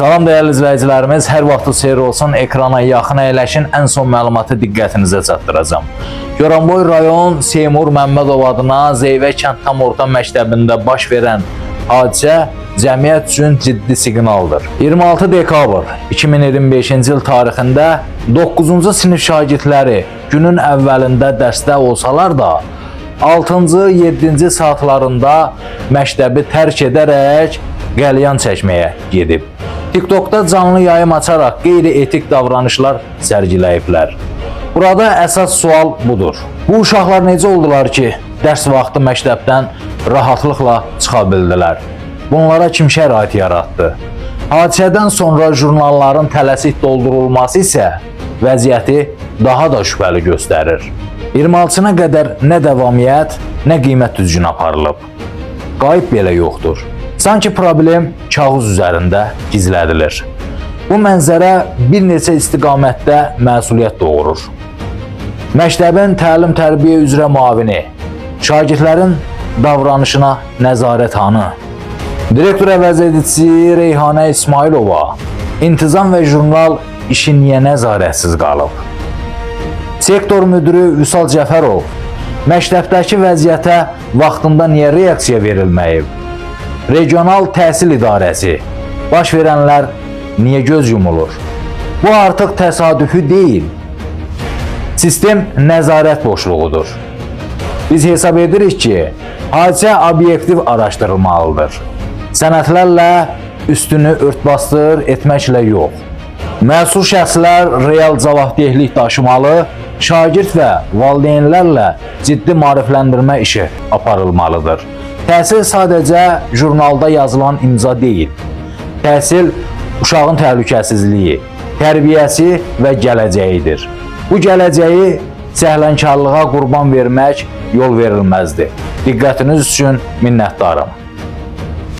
Salam dəyərli izləyicilərimiz, hər vaxtı seyir olsun, ekrana yaxın əyləşin, ən son məlumatı diqqətinizə çatdıracağam. Goranboy rayon Seymur Məmmədov adına Zeyvə kənd tam orta məktəbində baş verən hadisə cəmiyyət üçün ciddi siqnaldır. 26 dekabr 2025-ci il tarixində 9-cu sinif şagirdləri günün əvvəlində dərsdə olsalar da, 6-cı, 7-ci saatlarında məktəbi tərk edərək qəlyan çəkməyə gedib. TikTokda canlı yayım açaraq qeyri-etik davranışlar sərgiləyiblər. Burada əsas sual budur. Bu uşaqlar necə oldular ki, dərs vaxtı məktəbdən rahatlıqla çıxa bildilər? Bunlara kim şərait yaratdı? Hadisədən sonra jurnalların tələsik doldurulması isə vəziyyəti daha da şübhəli göstərir. 26-sına qədər nə davamiyyət, nə qiymət düzgün aparılıb. Qayıb belə yoxdur. Sanki problem kağız üzərində gizlədilir. Bu mənzərə bir neçə istiqamətdə məsuliyyət doğurur. Məktəbin təlim-tərbiyə üzrə müavini, şagirdlərin davranışına nəzarəthanı, direktor əvəzedicisi Reyhanə İsmailova, intizam və jurnal işi niyə nəzarətsiz qalıb? Sektor müdürü Vüsal Cəfərov, məktəbdəki vəziyyətə vaxtında niyə reaksiya verilməyib? Regional Təhsil İdarəsi, baş verənlər niyə göz yumulur? Bu artıq təsadüfi deyil. Sistem nəzarət boşluğudur. Biz hesab edirik ki, hadisə obyektiv araşdırılmalıdır. Sənədlərlə üstünü örtbasdır etməklə yox. Məsul şəxslər real cavabdehlik daşımalı, şagird və valideynlərlə ciddi maarifləndirmə işi aparılmalıdır. Təhsil sadəcə jurnalda yazılan imza deyil. Təhsil uşağın təhlükəsizliyi, tərbiyəsi və gələcəyidir. Bu gələcəyi səhlənkarlığa qurban vermək yol verilməzdir. Diqqətiniz üçün minnətdarım.